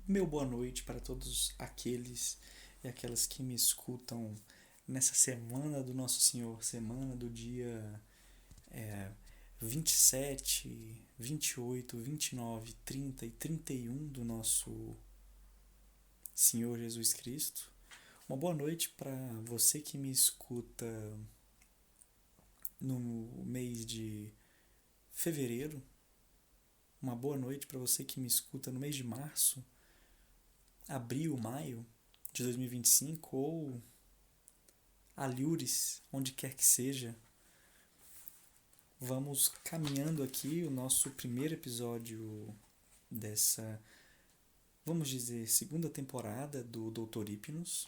Meu boa noite para todos aqueles e aquelas que me escutam nessa semana do Nosso Senhor, semana do dia 27, 28, 29, 30 e 31 do nosso Senhor Jesus Cristo. Uma boa noite para você que me escuta no mês de fevereiro. Uma boa noite para você que me escuta no mês de março, abril, maio de 2025 ou alhures, onde quer que seja. Vamos caminhando aqui o nosso primeiro episódio dessa, vamos dizer, segunda temporada do Doutor Hipnos,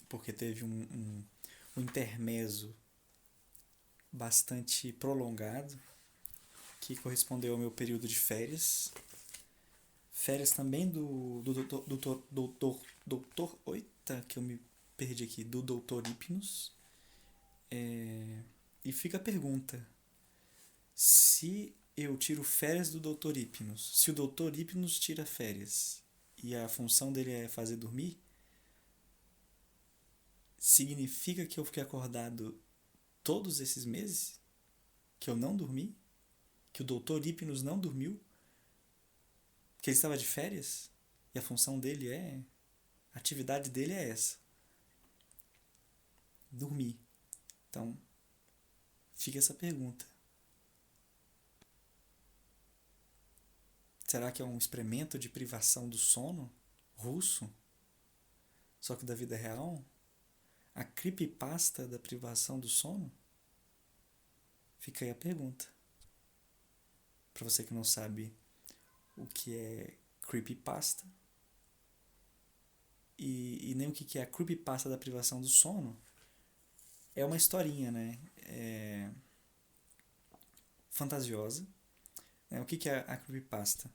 porque teve um intermezzo bastante prolongado que correspondeu ao meu período de férias. Férias também do doutor, oita, que eu me perdi aqui, do Doutor Hipnos. E fica a pergunta: se eu tiro férias do Doutor Hipnos, se o Doutor Hipnos tira férias e a função dele é fazer dormir, significa que eu fiquei acordado todos esses meses? Que eu não dormi? Que o Doutor Hipnos não dormiu? Que ele estava de férias? E a função dele é... a atividade dele é essa: dormir. Então, fica essa pergunta. Será que é um experimento de privação do sono russo? Só que da vida real? A creepypasta da privação do sono? Fica aí a pergunta. Para você que não sabe o que é creepypasta e nem o que é a creepypasta da privação do sono, é uma historinha, né? Fantasiosa. O que é a creepypasta?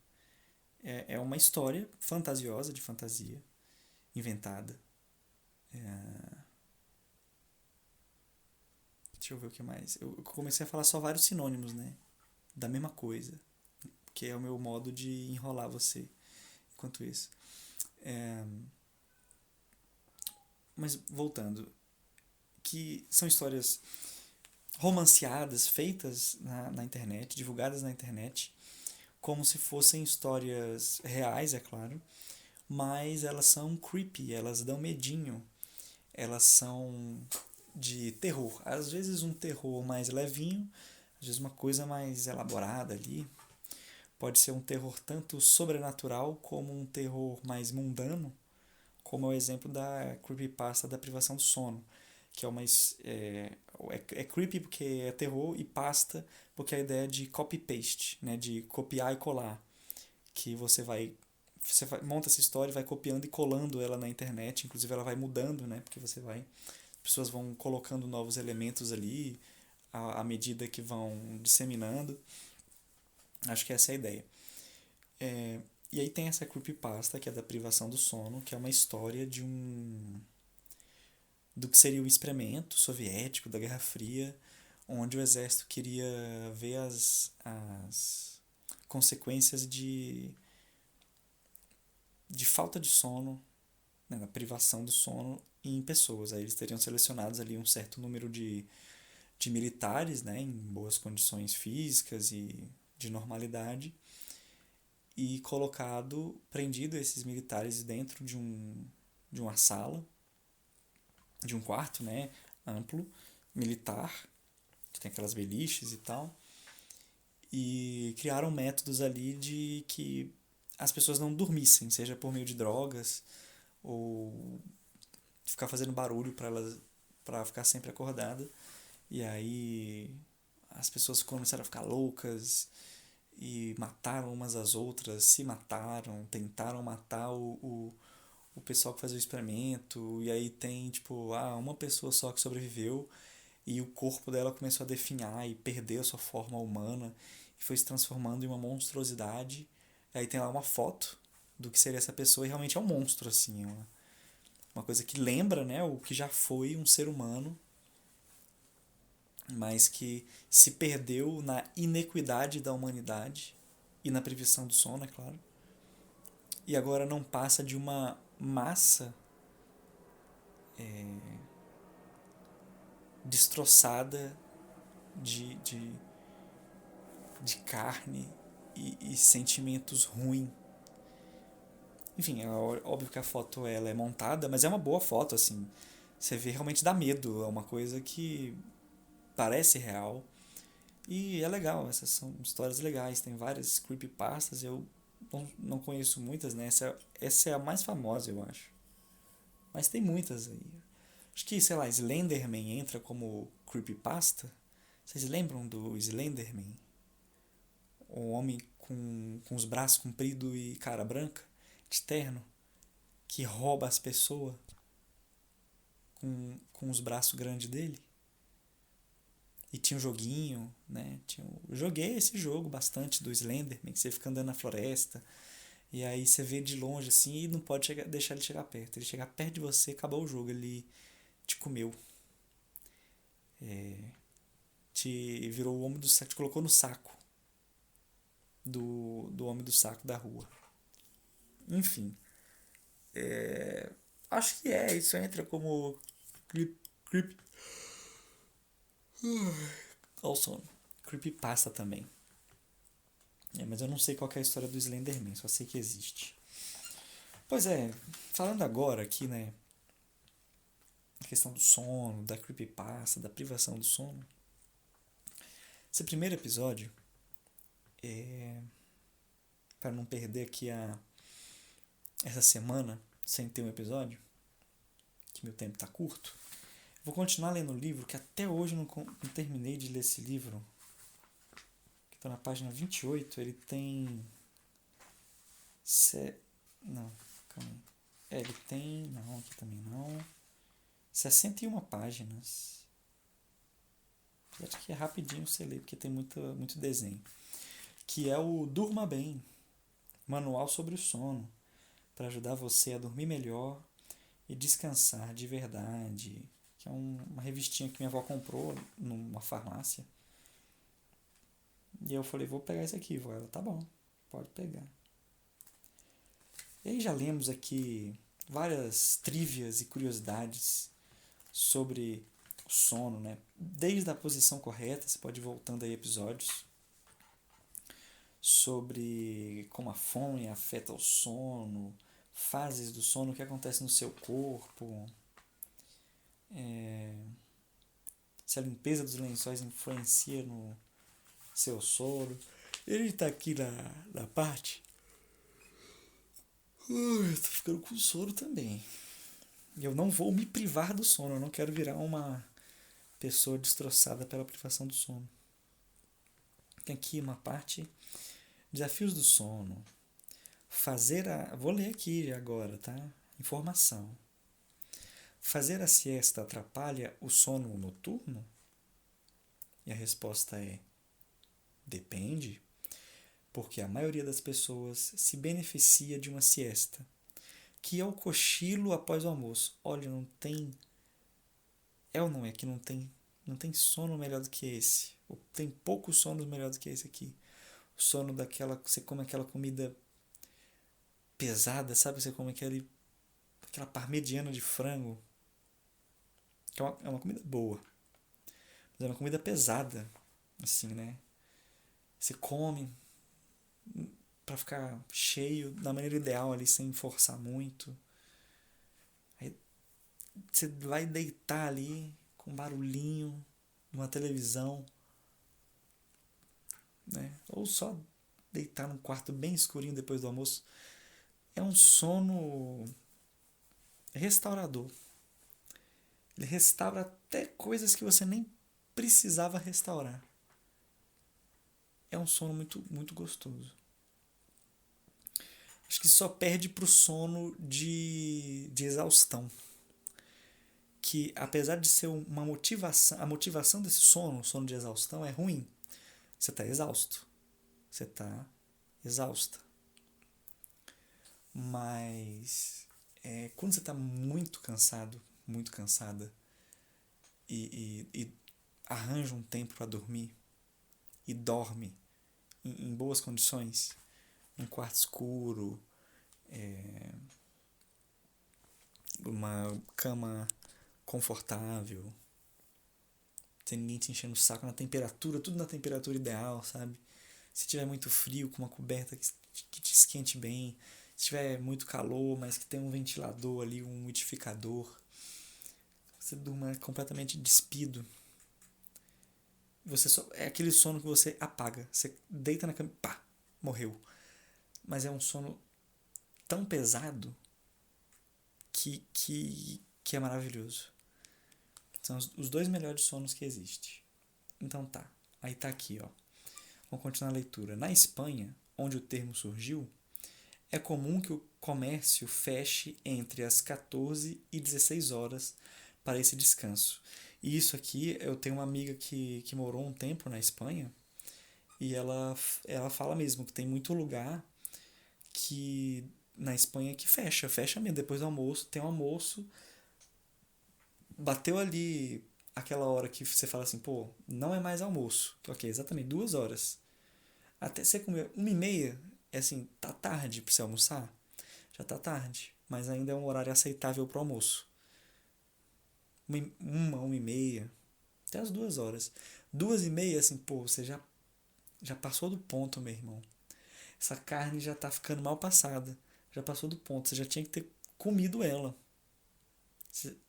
É uma história fantasiosa, de fantasia, inventada. Deixa eu ver o que mais. Eu comecei a falar só vários sinônimos, né? Da mesma coisa. Que é o meu modo de enrolar você enquanto isso. Mas voltando, que são histórias romanceadas, feitas na internet, divulgadas na internet, como se fossem histórias reais, é claro, mas elas são creepy, elas dão medinho, elas são de terror. Às vezes um terror mais levinho, às vezes uma coisa mais elaborada ali. Pode ser um terror tanto sobrenatural como um terror mais mundano, como é o exemplo da creepypasta da privação do sono, que é uma é creepy porque é terror e pasta porque é a ideia de copy-paste, né, de copiar e colar, que você monta essa história e vai copiando e colando ela na internet, inclusive ela vai mudando, né, porque as pessoas vão colocando novos elementos ali à medida que vão disseminando. Acho que essa é a ideia. E aí tem essa creepypasta, que é da privação do sono, que é uma história do que seria o experimento soviético da Guerra Fria, onde o exército queria ver as consequências de falta de sono, né, da privação do sono em pessoas. Aí eles teriam selecionados ali um certo número de militares, né, em boas condições físicas e de normalidade, e prendido esses militares dentro de uma sala, de um quarto, né, amplo, militar, que tem aquelas beliches e tal, e criaram métodos ali de que as pessoas não dormissem, seja por meio de drogas ou ficar fazendo barulho para ficar sempre acordada. E aí as pessoas começaram a ficar loucas e mataram umas às outras, se mataram, tentaram matar o pessoal que fazia o experimento. E aí tem tipo, uma pessoa só que sobreviveu e o corpo dela começou a definhar e perdeu a sua forma humana e foi se transformando em uma monstruosidade. E aí tem lá uma foto do que seria essa pessoa e realmente é um monstro, assim, uma coisa que lembra, né, o que já foi um ser humano, mas que se perdeu na inequidade da humanidade e na previsão do sono, é claro. e agora não passa de uma massa destroçada de, de carne e sentimentos ruins. Enfim, é óbvio que a foto ela é montada, mas é uma boa foto, assim. Você vê, realmente dá medo, é uma coisa que parece real. E é legal, essas são histórias legais. Tem várias creepypastas, eu não conheço muitas, né? Essa é a mais famosa, eu acho. Mas tem muitas aí. Acho que, sei lá, Slenderman entra como creepypasta. Vocês lembram do Slenderman? O homem com os braços compridos e cara branca, de terno, que rouba as pessoas com os braços grandes dele. E tinha um joguinho, né? Eu joguei esse jogo bastante do Slenderman, que você fica andando na floresta. E aí você vê de longe assim e não pode deixar ele chegar perto. Ele chegar perto de você, acabou o jogo. Ele te comeu. Te virou o homem do saco, te colocou no saco do homem do saco da rua. Enfim. Acho que isso entra como creep. Olha o sono. Creepypasta também. Mas eu não sei qual é a história do Slenderman, só sei que existe. Pois é, falando agora aqui, né, a questão do sono, da creepypasta, da privação do sono. Esse primeiro episódio, para não perder aqui essa semana sem ter um episódio, que meu tempo tá curto, vou continuar lendo o livro, que até hoje não terminei de ler esse livro, que tá na página 28, ele tem... Não, calma aí. Ele tem... Não, aqui também não. 61 páginas. Acho que é rapidinho você ler, porque tem muito desenho. Que é o Durma Bem, Manual sobre o Sono, para ajudar você a dormir melhor e descansar de verdade. Que é uma revistinha que minha avó comprou numa farmácia. E eu falei, vou pegar isso aqui, vó. Ela, tá bom, pode pegar. E aí já lemos aqui várias trivias e curiosidades sobre o sono, né? Desde a posição correta, você pode ir voltando aí episódios sobre como a fome afeta o sono, fases do sono, o que acontece no seu corpo, se a limpeza dos lençóis influencia no seu sono. Ele está aqui na parte. Eu tô ficando com sono também. Eu não vou me privar do sono, eu não quero virar uma pessoa destroçada pela privação do sono. Tem aqui uma parte, desafios do sono. Vou ler aqui agora, tá? Informação. Fazer a siesta atrapalha o sono noturno? E a resposta é: depende, porque a maioria das pessoas se beneficia de uma siesta, que é o cochilo após o almoço. Olha, não tem... É ou não é que não tem sono melhor do que esse? Ou tem poucos sonos melhor do que esse aqui? O sono daquela... Você come aquela comida pesada, sabe? Você come aquela parmegiana de frango, que é uma comida boa, mas é uma comida pesada, assim, né? Você come para ficar cheio da maneira ideal ali, sem forçar muito. Aí você vai deitar ali com barulhinho, numa televisão, né? Ou só deitar num quarto bem escurinho depois do almoço. É um sono restaurador. Ele restaura até coisas que você nem precisava restaurar. É um sono muito gostoso. Acho que só perde pro sono de exaustão. Que apesar de ser uma motivação, a motivação desse sono, o sono de exaustão, é ruim. Você está exausto. Você está exausta. Mas quando você está muito cansado, muito cansada, e arranja um tempo para dormir e dorme em boas condições, num quarto escuro, uma cama confortável, sem ninguém te enchendo o saco na temperatura, tudo na temperatura ideal, sabe? Se tiver muito frio, com uma coberta que te esquente bem. Se tiver muito calor, mas que tem um ventilador ali, um umidificador. Você durma completamente despido. Você só, é aquele sono que você apaga. Você deita na cama e pá, morreu. Mas é um sono tão pesado que é maravilhoso. São os dois melhores sonos que existem. Então tá. Aí tá aqui, ó. Vamos continuar a leitura. Na Espanha, onde o termo surgiu, é comum que o comércio feche entre as 14 e 16 horas para esse descanso. E isso aqui, eu tenho uma amiga que morou um tempo na Espanha e ela fala mesmo que tem muito lugar que na Espanha que fecha mesmo. Depois do almoço, tem um almoço, bateu ali aquela hora que você fala assim, pô, não é mais almoço. Ok, exatamente 2 horas. Até você comer 1h30, é assim, tá tarde pra você almoçar. Já tá tarde, mas ainda é um horário aceitável pro almoço. 1h30, até as 2 horas. 2h30, assim, pô, você já passou do ponto, meu irmão. Essa carne já tá ficando mal passada. Já passou do ponto, você já tinha que ter comido ela.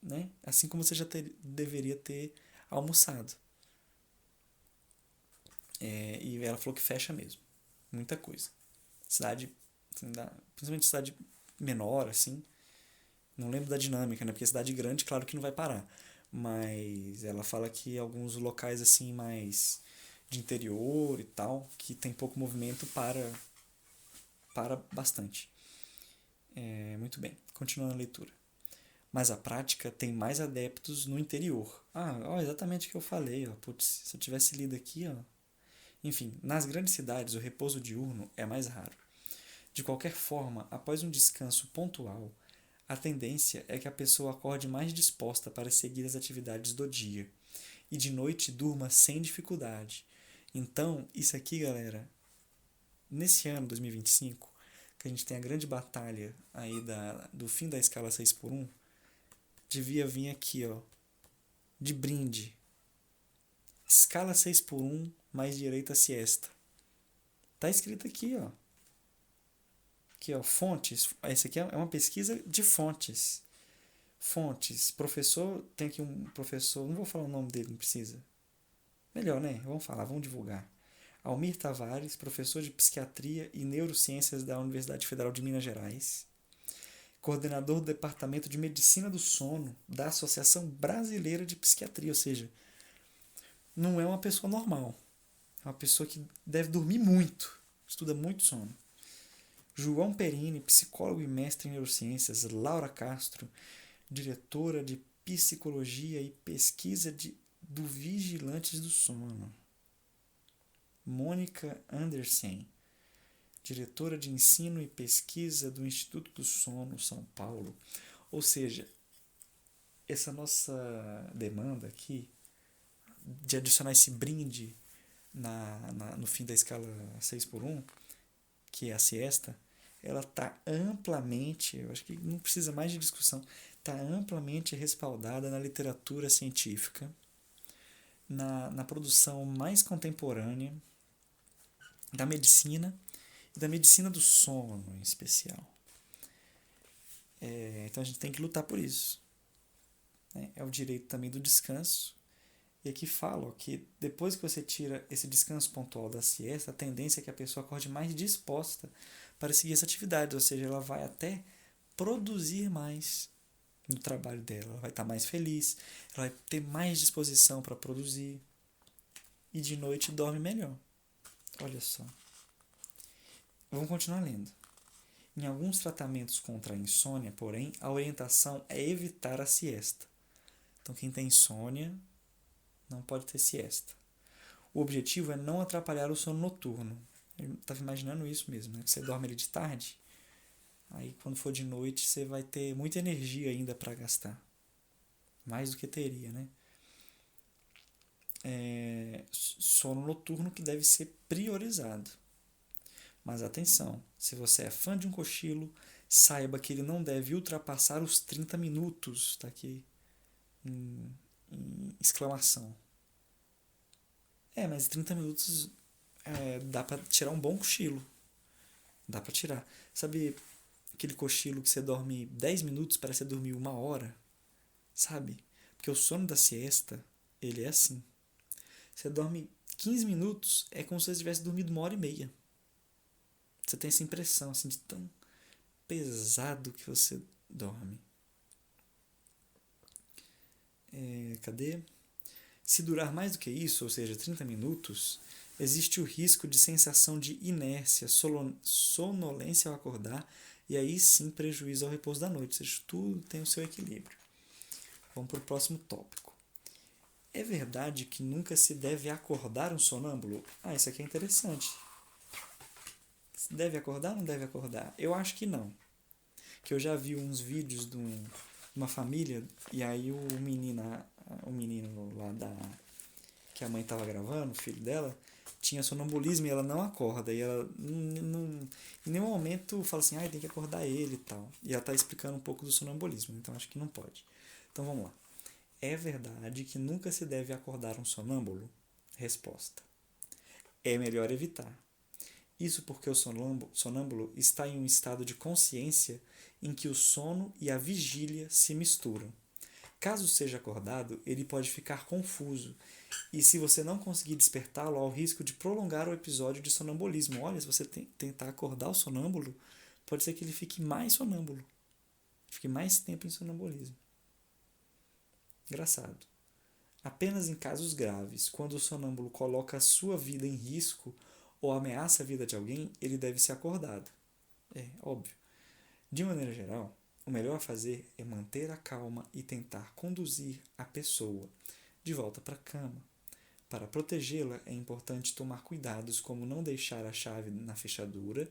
Né? Assim como você já deveria ter almoçado. E ela falou que fecha mesmo. Muita coisa. Cidade, principalmente cidade menor, assim. Não lembro da dinâmica, né? Porque cidade grande, claro que não vai parar. Mas ela fala que alguns locais, assim, mais de interior e tal, que tem pouco movimento, para bastante. Muito bem, continuando a leitura. Mas a prática tem mais adeptos no interior. Ó, exatamente o que eu falei, ó. Putz, se eu tivesse lido aqui, ó. Enfim, nas grandes cidades o repouso diurno é mais raro. De qualquer forma, após um descanso pontual, a tendência é que a pessoa acorde mais disposta para seguir as atividades do dia e de noite durma sem dificuldade. Então, isso aqui, galera, nesse ano 2025, que a gente tem a grande batalha aí do fim da escala 6x1, devia vir aqui, ó, de brinde. Escala 6x1 mais direito à siesta. Tá escrito aqui, ó. Aqui, ó, fontes. Esse aqui é uma pesquisa de fontes. Fontes. Professor, tem aqui um professor, não vou falar o nome dele, não precisa. Melhor, né? Vamos falar, vamos divulgar. Almir Tavares, professor de Psiquiatria e Neurociências da Universidade Federal de Minas Gerais. Coordenador do Departamento de Medicina do Sono da Associação Brasileira de Psiquiatria, ou seja, não é uma pessoa normal. É uma pessoa que deve dormir muito, estuda muito sono. João Perini, psicólogo e mestre em neurociências. Laura Castro, diretora de psicologia e pesquisa do Vigilantes do Sono. Mônica Andersen, diretora de ensino e pesquisa do Instituto do Sono, São Paulo. Ou seja, essa nossa demanda aqui de adicionar esse brinde no fim da escala 6x1, que é a siesta, ela está amplamente, eu acho que não precisa mais de discussão, está amplamente respaldada na literatura científica, na produção mais contemporânea da medicina e da medicina do sono em especial. Então a gente tem que lutar por isso. Né? É o direito também do descanso. E aqui falo que depois que você tira esse descanso pontual da siesta, a tendência é que a pessoa acorde mais disposta para seguir essa atividade, ou seja, ela vai até produzir mais no trabalho dela, ela vai estar mais feliz, ela vai ter mais disposição para produzir e de noite dorme melhor. Olha só. Vamos continuar lendo. Em alguns tratamentos contra a insônia, porém, a orientação é evitar a siesta. Então, quem tem insônia não pode ter siesta. O objetivo é não atrapalhar o sono noturno. Eu estava imaginando isso mesmo, né? Você dorme ali de tarde, aí quando for de noite você vai ter muita energia ainda para gastar. Mais do que teria, né? Sono noturno que deve ser priorizado. Mas atenção, se você é fã de um cochilo, saiba que ele não deve ultrapassar os 30 minutos. Tá aqui em exclamação. Mas 30 minutos dá pra tirar um bom cochilo. Dá pra tirar. Sabe aquele cochilo que você dorme 10 minutos, parece que você dormiu 1 hora? Sabe? Porque o sono da siesta, ele é assim. Você dorme 15 minutos, é como se você tivesse dormido 1 hora e meia. Você tem essa impressão assim de tão pesado que você dorme. Cadê? Se durar mais do que isso, ou seja, 30 minutos, existe o risco de sensação de inércia, sonolência ao acordar e aí sim prejuízo ao repouso da noite. Ou seja, tudo tem o seu equilíbrio. Vamos para o próximo tópico. É verdade que nunca se deve acordar um sonâmbulo? Isso aqui é interessante. Deve acordar ou não deve acordar? Eu acho que não. Que eu já vi uns vídeos de uma família e aí o menino lá que a mãe estava gravando, o filho dela, tinha sonambulismo e ela não acorda. E ela em nenhum momento fala assim, tem que acordar ele e tal. E ela está explicando um pouco do sonambulismo, então acho que não pode. Então vamos lá. É verdade que nunca se deve acordar um sonâmbulo? Resposta. É melhor evitar. Isso porque o sonâmbulo está em um estado de consciência em que o sono e a vigília se misturam. Caso seja acordado, ele pode ficar confuso, e se você não conseguir despertá-lo, há o risco de prolongar o episódio de sonambulismo. Olha, se você tentar acordar o sonâmbulo, pode ser que ele fique mais sonâmbulo, fique mais tempo em sonambulismo. Engraçado. Apenas em casos graves, quando o sonâmbulo coloca a sua vida em risco ou ameaça a vida de alguém, ele deve ser acordado. É óbvio. De maneira geral, o melhor a fazer é manter a calma e tentar conduzir a pessoa de volta para a cama. Para protegê-la, é importante tomar cuidados como não deixar a chave na fechadura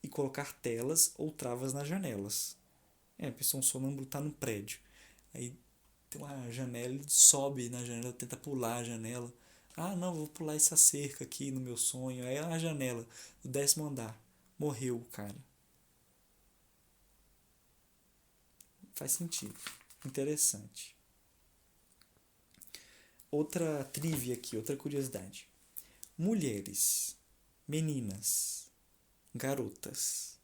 e colocar telas ou travas nas janelas. A pessoa sonâmbulo está no prédio. Aí tem uma janela, ele sobe na janela, tenta pular a janela. Não, vou pular essa cerca aqui no meu sonho. Aí a janela do 10º andar. Morreu o cara. Faz sentido. Interessante. Outra trivia aqui, outra curiosidade. Mulheres, meninas, garotas,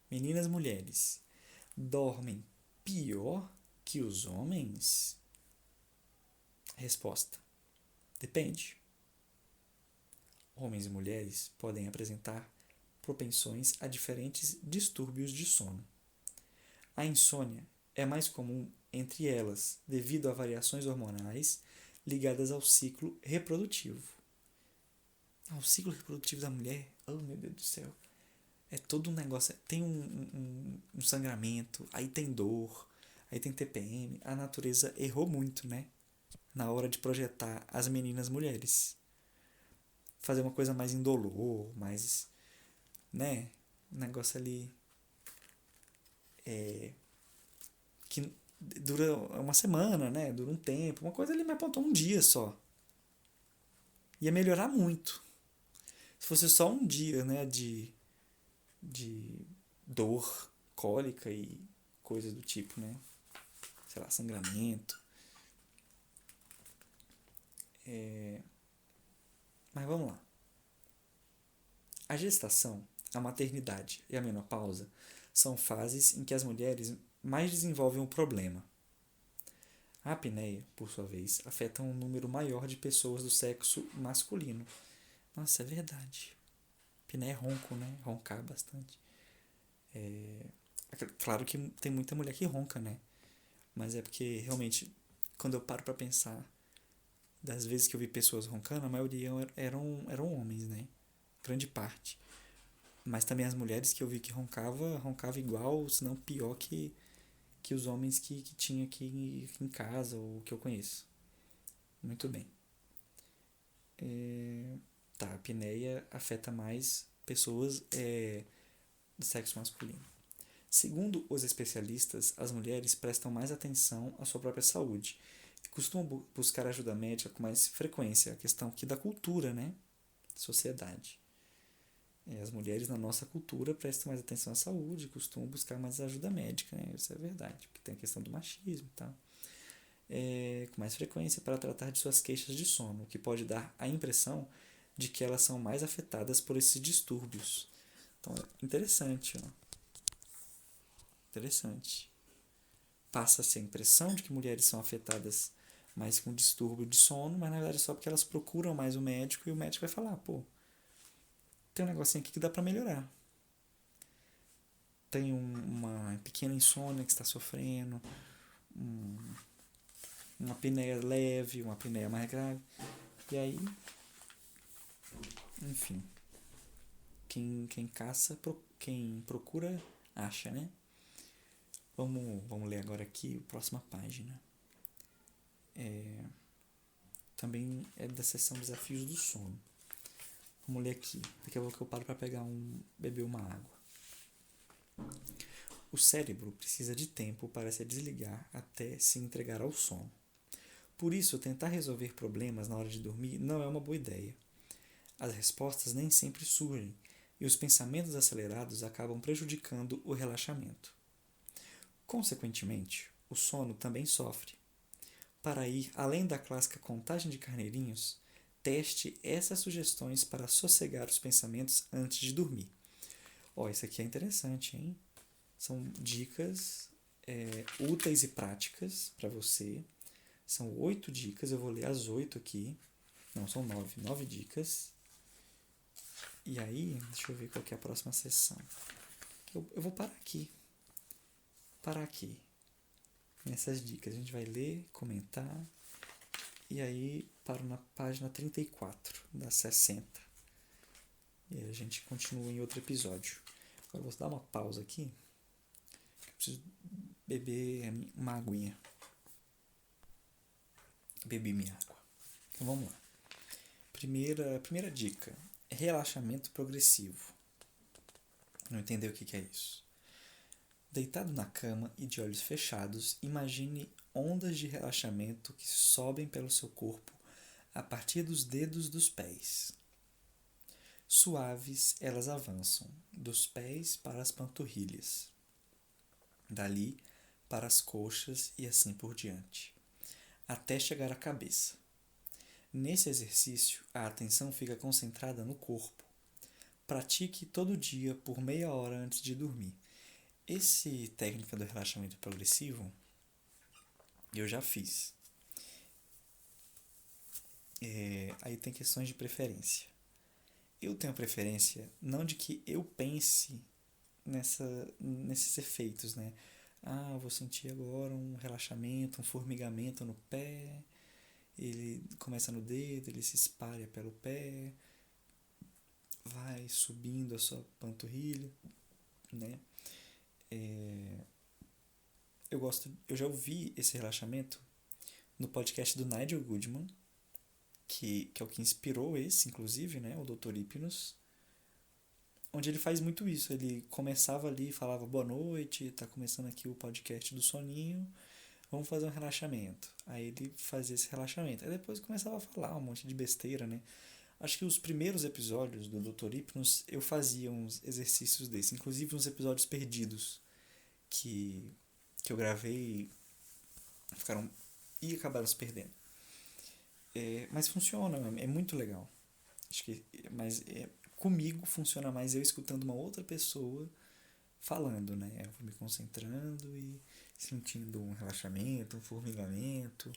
meninas, mulheres, dormem pior que os homens? Resposta: depende. Homens e mulheres podem apresentar propensões a diferentes distúrbios de sono. A insônia é mais comum entre elas devido a variações hormonais ligadas ao ciclo reprodutivo. O ciclo reprodutivo da mulher, oh meu Deus do céu, é todo um negócio. Tem um sangramento, aí tem dor, aí tem TPM. A natureza errou muito, né? Na hora de projetar as meninas mulheres. Fazer uma coisa mais indolor, mais, né? Um negócio ali que dura uma semana, né? Dura um tempo. Uma coisa ali me apontou um dia só. Ia melhorar muito. Se fosse só um dia, né? De dor, cólica e coisas do tipo, né? Sei lá, sangramento. Mas vamos lá. A gestação, a maternidade e a menopausa são fases em que as mulheres mais desenvolvem o problema. A apneia, por sua vez, afeta um número maior de pessoas do sexo masculino. Nossa, é verdade. Apneia é ronco, né? Roncar bastante. Claro que tem muita mulher que ronca, né? Mas é porque, realmente, quando eu paro pra pensar das vezes que eu vi pessoas roncando, a maioria eram homens, né? Grande parte. Mas também as mulheres que eu vi que roncava igual, se não pior que os homens que tinha aqui em casa ou que eu conheço. Muito bem. A apneia afeta mais pessoas do sexo masculino. Segundo os especialistas, as mulheres prestam mais atenção à sua própria saúde e costumam buscar ajuda médica com mais frequência. A questão aqui da cultura, né? Sociedade. As mulheres na nossa cultura prestam mais atenção à saúde, costumam buscar mais ajuda médica, né? Isso é verdade, porque tem a questão do machismo e tal. Com mais frequência para tratar de suas queixas de sono, o que pode dar a impressão de que elas são mais afetadas por esses distúrbios. Então, é interessante, ó. Interessante. Passa-se a impressão de que mulheres são afetadas mais com distúrbio de sono, mas na verdade é só porque elas procuram mais o médico e o médico vai falar, pô, tem um negocinho aqui que dá para melhorar. Tem uma pequena insônia que está sofrendo, uma apneia leve, uma apneia mais grave. E aí, enfim, quem caça, quem procura, acha, né? Vamos ler agora aqui a próxima página. Também é da seção Desafios do Sono. Vamos ler aqui. Daqui a pouco eu paro para beber uma água. O cérebro precisa de tempo para se desligar até se entregar ao sono. Por isso, tentar resolver problemas na hora de dormir não é uma boa ideia. As respostas nem sempre surgem e os pensamentos acelerados acabam prejudicando o relaxamento. Consequentemente, o sono também sofre. Para ir além da clássica contagem de carneirinhos, teste essas sugestões para sossegar os pensamentos antes de dormir. Isso aqui é interessante, hein? São dicas úteis e práticas para você. São 8 dicas, eu vou ler as 8 aqui. Não, são 9. 9 dicas. E aí, deixa eu ver qual que é a próxima sessão. Eu vou parar aqui. Nessas dicas. A gente vai ler, comentar. E aí, paro na página 34 das 60. E aí a gente continua em outro episódio. Agora eu vou dar uma pausa aqui. Eu preciso beber uma aguinha. Bebi minha água. Então vamos lá. Primeira dica. Relaxamento progressivo. Não entendeu o que é isso? Deitado na cama e de olhos fechados, imagine ondas de relaxamento que sobem pelo seu corpo a partir dos dedos dos pés. Suaves, elas avançam dos pés para as panturrilhas, dali para as coxas e assim por diante, até chegar à cabeça. Nesse exercício, a atenção fica concentrada no corpo. Pratique todo dia por meia hora antes de dormir. Essa técnica do relaxamento progressivo eu já fiz. Aí tem questões de preferência. Eu tenho preferência não de que eu pense nesses efeitos, né? Eu vou sentir agora um relaxamento, um formigamento no pé. Ele começa no dedo, ele se espalha pelo pé, vai subindo a sua panturrilha, né? Eu já ouvi esse relaxamento no podcast do Nigel Goodman, que é o que inspirou esse, inclusive, né? O Dr. Hypnos, onde ele faz muito isso. Ele começava ali e falava, boa noite, tá começando aqui o podcast do soninho, vamos fazer um relaxamento. Aí ele fazia esse relaxamento. Aí depois começava a falar um monte de besteira, né? Acho que os primeiros episódios do Dr. Hypnos eu fazia uns exercícios desses, inclusive uns episódios perdidos que eu gravei e acabaram se perdendo. Mas funciona, é muito legal. Acho que, comigo funciona mais eu escutando uma outra pessoa falando, né? Eu vou me concentrando e sentindo um relaxamento, um formigamento.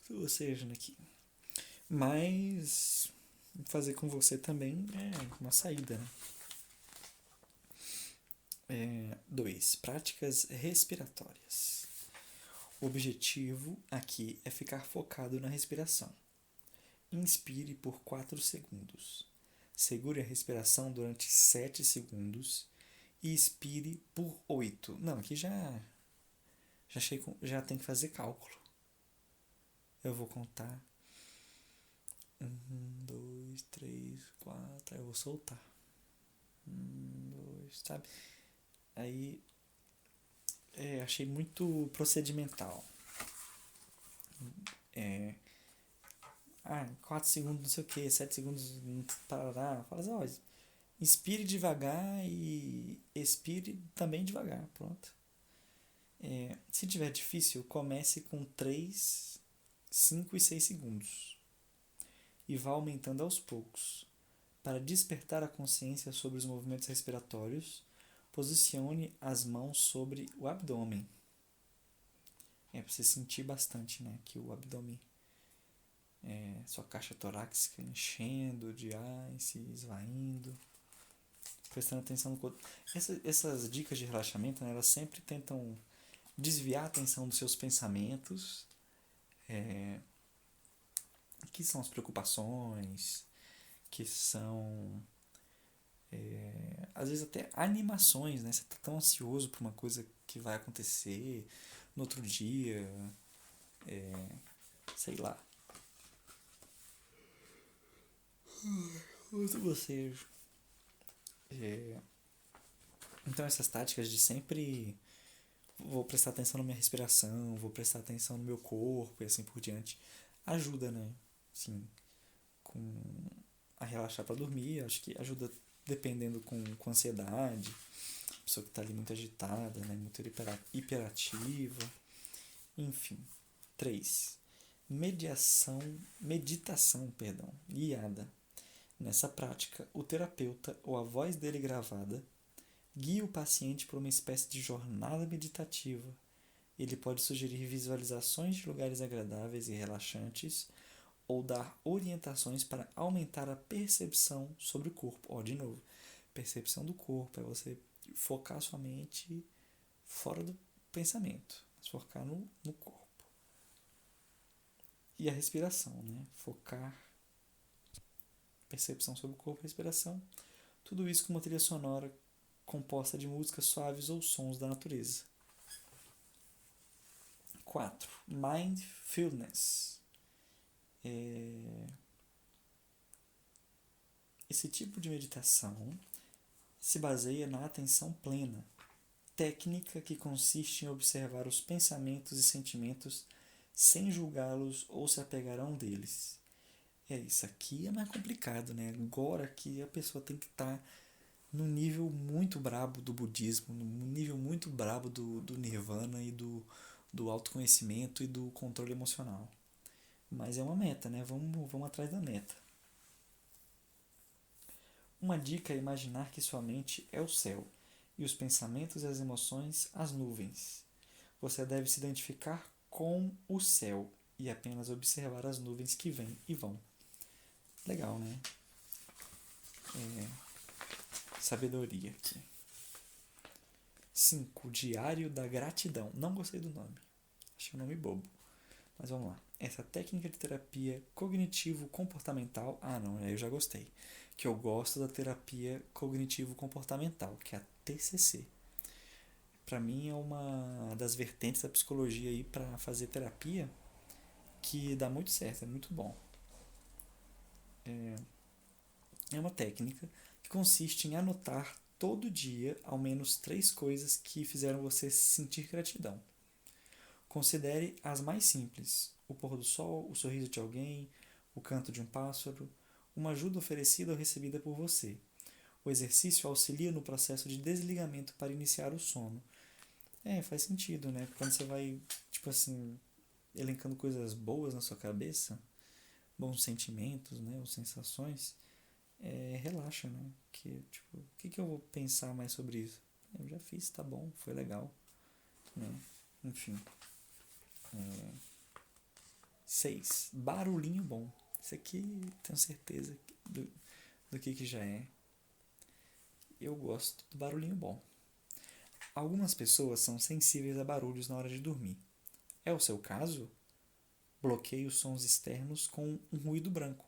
Estou bocejando aqui. Mas fazer com você também é uma saída, né? 2. Práticas respiratórias. O objetivo aqui é ficar focado na respiração. Inspire por 4 segundos. Segure a respiração durante 7 segundos e expire por 8. Não, aqui já tem que fazer cálculo. Eu vou contar 1, 2, 3, 4. Aí eu vou soltar. 1, 2, sabe? Aí achei muito procedimental. 4 segundos não sei o que, 7 segundos parará. Fala assim, ó, inspire devagar e expire também devagar, pronto. Se tiver difícil, comece com 3, 5 e 6 segundos e vá aumentando aos poucos. Para despertar a consciência sobre os movimentos respiratórios, posicione as mãos sobre o abdômen. Para você sentir bastante, né, que o abdômen, sua caixa torácica enchendo de ar e se esvaindo, prestando atenção no corpo. Essas dicas de relaxamento, né, elas sempre tentam desviar a atenção dos seus pensamentos, que são as preocupações, que são às vezes até animações, né? Você tá tão ansioso por uma coisa que vai acontecer no outro dia, sei lá. Outro bocejo. Então essas táticas de sempre vou prestar atenção na minha respiração, vou prestar atenção no meu corpo e assim por diante, ajuda, né? Sim, com a relaxar para dormir, acho que ajuda dependendo com ansiedade, pessoa que está ali muito agitada, né? Muito hiperativa, enfim. 3. Meditação guiada. Nessa prática, o terapeuta ou a voz dele gravada guia o paciente por uma espécie de jornada meditativa. Ele pode sugerir visualizações de lugares agradáveis e relaxantes ou dar orientações para aumentar a percepção sobre o corpo. De novo, percepção do corpo é você focar sua mente fora do pensamento, focar no corpo. E a respiração, né? Focar percepção sobre o corpo e respiração. Tudo isso com uma trilha sonora composta de músicas suaves ou sons da natureza. 4. Mindfulness. Esse tipo de meditação se baseia na atenção plena, técnica que consiste em observar os pensamentos e sentimentos sem julgá-los ou se apegar a um deles. Isso aqui é mais complicado, né? Agora que a pessoa tem que estar no nível muito brabo do budismo, no nível muito brabo do nirvana e do autoconhecimento e do controle emocional. Mas é uma meta, né? Vamos atrás da meta. Uma dica é imaginar que sua mente é o céu e os pensamentos e as emoções as nuvens. Você deve se identificar com o céu e apenas observar as nuvens que vêm e vão. Legal, né? Sabedoria aqui. 5. Diário da Gratidão. Não gostei do nome. Achei um nome bobo. Mas vamos lá. Essa técnica de terapia cognitivo-comportamental. Não, eu já gostei. Que eu gosto da terapia cognitivo-comportamental, que é a TCC. Para mim é uma das vertentes da psicologia aí para fazer terapia que dá muito certo, é muito bom. É uma técnica que consiste em anotar todo dia ao menos 3 coisas que fizeram você sentir gratidão. Considere as mais simples: o pôr do sol, o sorriso de alguém, o canto de um pássaro, uma ajuda oferecida ou recebida por você. O exercício auxilia no processo de desligamento para iniciar o sono. Faz sentido, né? Quando você vai, elencando coisas boas na sua cabeça, bons sentimentos, né? Ou sensações, relaxa, né? O que eu vou pensar mais sobre isso? Eu já fiz, tá bom, foi legal, né? Enfim. 6. Barulhinho bom. Isso aqui tenho certeza do que já é. Eu gosto do barulhinho bom. Algumas pessoas são sensíveis a barulhos na hora de dormir. É o seu caso? Bloqueie os sons externos com um ruído branco.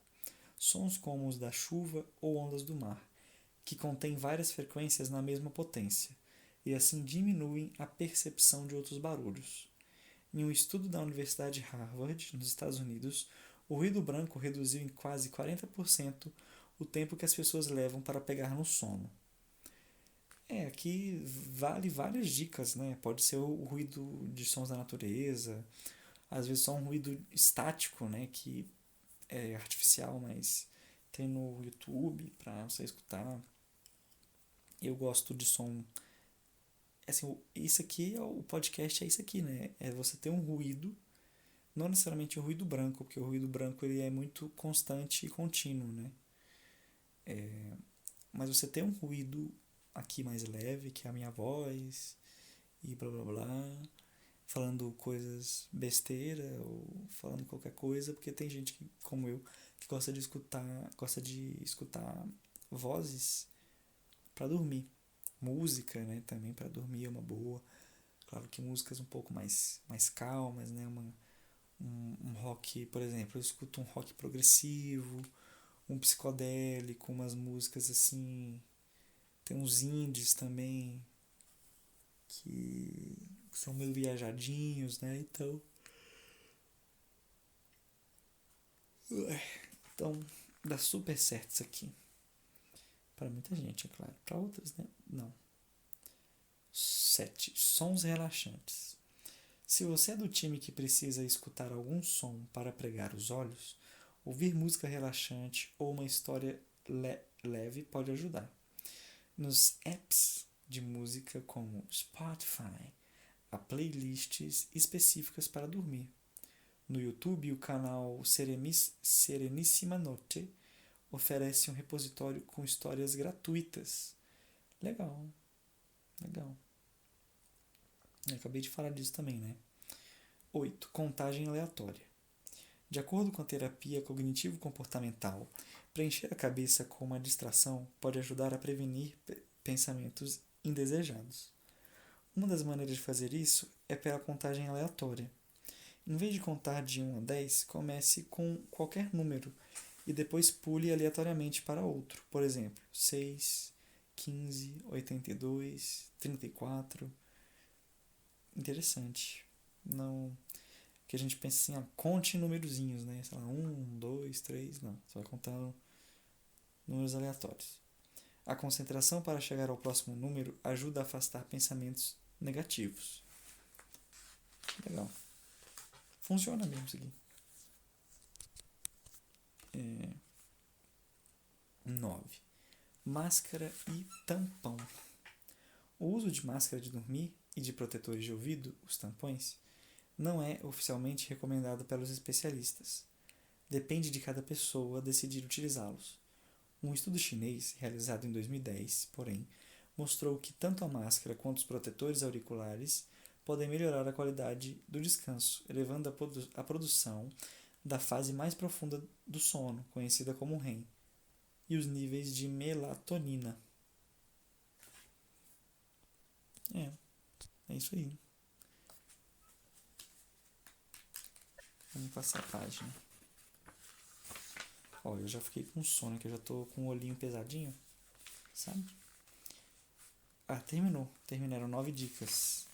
Sons como os da chuva ou ondas do mar, que contêm várias frequências na mesma potência, e assim diminuem a percepção de outros barulhos. Em um estudo da Universidade de Harvard, nos Estados Unidos, o ruído branco reduziu em quase 40% o tempo que as pessoas levam para pegar no sono. Aqui vale várias dicas, né? Pode ser o ruído de sons da natureza, às vezes só um ruído estático, né? Que artificial, mas tem no YouTube pra você escutar. Eu gosto de som. Assim, isso aqui, o podcast é isso aqui, né? É você ter um ruído, não necessariamente um ruído branco, porque o ruído branco ele é muito constante e contínuo, né? Mas você tem um ruído aqui mais leve, que é a minha voz, e blá blá blá, falando coisas besteira ou falando qualquer coisa, porque tem gente que, como eu, que gosta de escutar vozes para dormir. Música, né, também para dormir é uma boa. Claro que músicas um pouco mais calmas, né, um rock, por exemplo, eu escuto um rock progressivo, um psicodélico, umas músicas assim, tem uns indies também que são meio viajadinhos, né? Então dá super certo isso aqui. Para muita gente, é claro. Para outras, né? Não. 7. Sons relaxantes. Se você é do time que precisa escutar algum som para pregar os olhos, ouvir música relaxante ou uma história leve pode ajudar. Nos apps de música como Spotify, há playlists específicas para dormir. No YouTube, o canal Serenissima Noche oferece um repositório com histórias gratuitas. Legal, legal. Eu acabei de falar disso também, né? 8. Contagem aleatória. De acordo com a terapia cognitivo-comportamental, preencher a cabeça com uma distração pode ajudar a prevenir pensamentos indesejados. Uma das maneiras de fazer isso é pela contagem aleatória. Em vez de contar de 1 a 10, comece com qualquer número e depois pule aleatoriamente para outro. Por exemplo, 6, 15, 82, 34. Interessante. Não que a gente pensa assim, conte númerozinhos, né? Sei lá, 1, 2, 3, não. Você vai contando números aleatórios. A concentração para chegar ao próximo número ajuda a afastar pensamentos negativos. Legal. Funciona mesmo isso aqui. 9. Máscara e tampão. O uso de máscara de dormir e de protetores de ouvido, os tampões, não é oficialmente recomendado pelos especialistas. Depende de cada pessoa decidir utilizá-los. Um estudo chinês, realizado em 2010, porém, mostrou que tanto a máscara quanto os protetores auriculares podem melhorar a qualidade do descanso, elevando a produção da fase mais profunda do sono, conhecida como REM, e os níveis de melatonina. É isso aí. Vamos passar a página. Ó, eu já fiquei com sono, que eu já tô com o olhinho pesadinho, sabe? Terminou. Terminaram 9 dicas.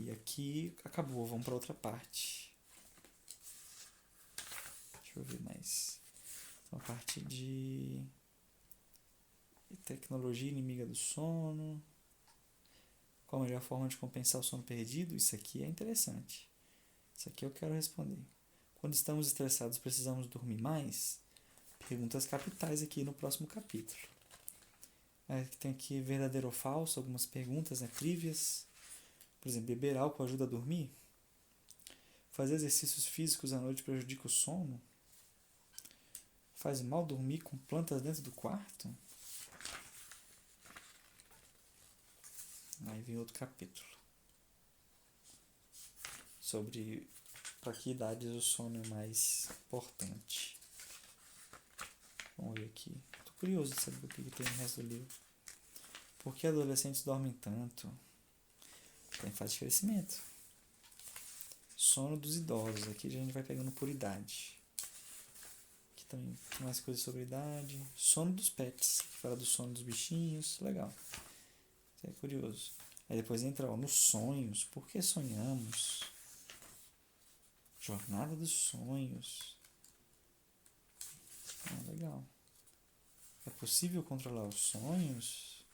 E aqui acabou, vamos para outra parte. Deixa eu ver mais. Uma parte de tecnologia inimiga do sono. Qual a melhor forma de compensar o sono perdido? Isso aqui é interessante. Isso aqui eu quero responder. Quando estamos estressados, precisamos dormir mais? Perguntas capitais aqui no próximo capítulo. Tem aqui verdadeiro ou falso, algumas perguntas, né? Trívias. Por exemplo, beber álcool ajuda a dormir? Fazer exercícios físicos à noite prejudica o sono? Faz mal dormir com plantas dentro do quarto? Aí vem outro capítulo. Sobre para que idades o sono é mais importante. Vamos ver aqui. Tô curioso de saber o que tem no resto do livro. Por que adolescentes dormem tanto? Está em fase de crescimento. Sono dos idosos. Aqui a gente vai pegando por idade. Aqui também tem mais coisas sobre idade. Sono dos pets. Fala do sono dos bichinhos. Legal. Isso é curioso. Aí depois entra nos sonhos. Por que sonhamos? Jornada dos sonhos. Legal. É possível controlar os sonhos?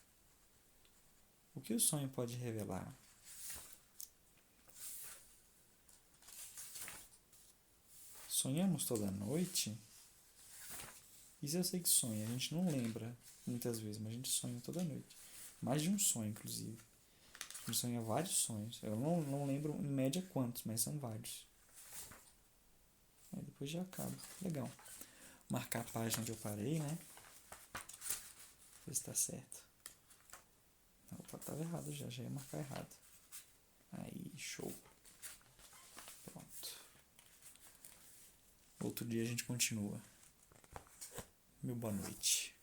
O que o sonho pode revelar? Sonhamos toda noite? Isso eu sei que sonha. A gente não lembra muitas vezes, mas a gente sonha toda noite. Mais de um sonho, inclusive. A gente sonha vários sonhos. Eu não lembro em média quantos, mas são vários. Aí depois já acaba. Legal. Marcar a página onde eu parei, né? Ver se tá certo. Opa, tava errado já ia marcar errado. Aí, show. Pronto. Outro dia a gente continua. Meu boa noite.